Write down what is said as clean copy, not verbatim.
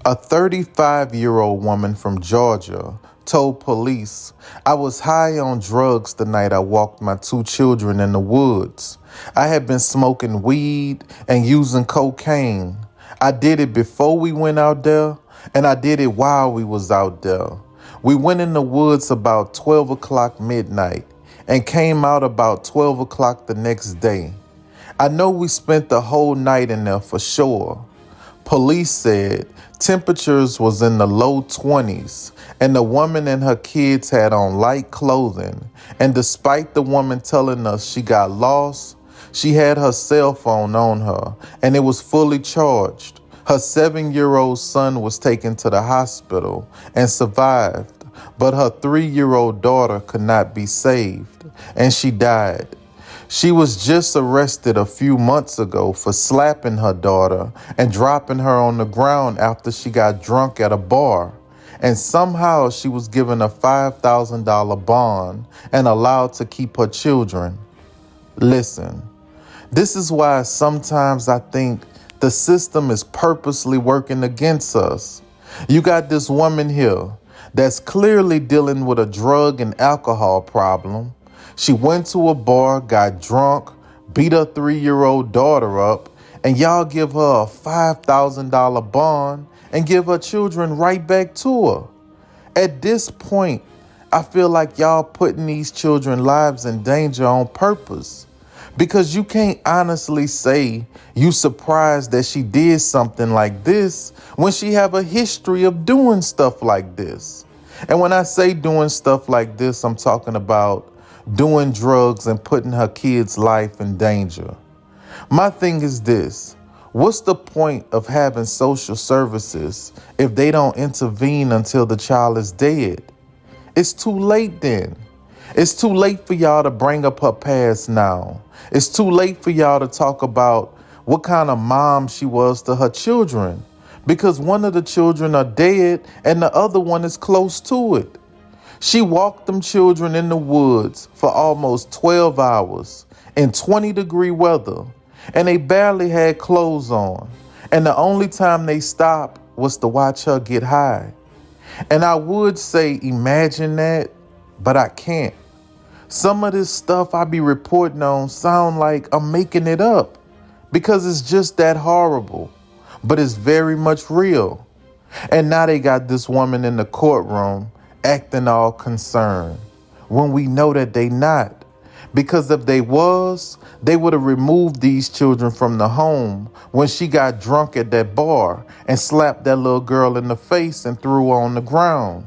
A 35-year-old woman from Georgia told police, "I was high on drugs the night I walked my two children in the woods. I had been smoking weed and using cocaine. I did it before we went out there, and I did it while we was out there. We went in the woods about 12 o'clock midnight and came out about 12 o'clock the next day. I know we spent the whole night in there for sure." Police said temperatures was in the low 20s and the woman and her kids had on light clothing. And despite the woman telling us she got lost, she had her cell phone on her and it was fully charged. Her 7-year-old son was taken to the hospital and survived, but her 3-year-old daughter could not be saved and she died. She was just arrested a few months ago for slapping her daughter and dropping her on the ground after she got drunk at a bar. And somehow she was given a $5,000 bond and allowed to keep her children. Listen, this is why sometimes I think the system is purposely working against us. You got this woman here that's clearly dealing with a drug and alcohol problem. She went to a bar, got drunk, beat her 3-year-old daughter up, and y'all give her a $5,000 bond and give her children right back to her. At this point, I feel like y'all putting these children's lives in danger on purpose, because you can't honestly say you surprised that she did something like this when she have a history of doing stuff like this. And when I say doing stuff like this, I'm talking about doing drugs and putting her kid's life in danger. My thing is this: what's the point of having social services if they don't intervene until the child is dead? It's too late then. It's too late for y'all to bring up her past now. It's too late for y'all to talk about what kind of mom she was to her children, because one of the children are dead and the other one is close to it. She walked them children in the woods for almost 12 hours in 20-degree weather, and they barely had clothes on. And the only time they stopped was to watch her get high. And I would say imagine that, but I can't. Some of this stuff I be reporting on sound like I'm making it up because it's just that horrible, but it's very much real. And now they got this woman in the courtroom acting all concerned when we know that they not. Because if they was, they would have removed these children from the home when she got drunk at that bar and slapped that little girl in the face and threw her on the ground.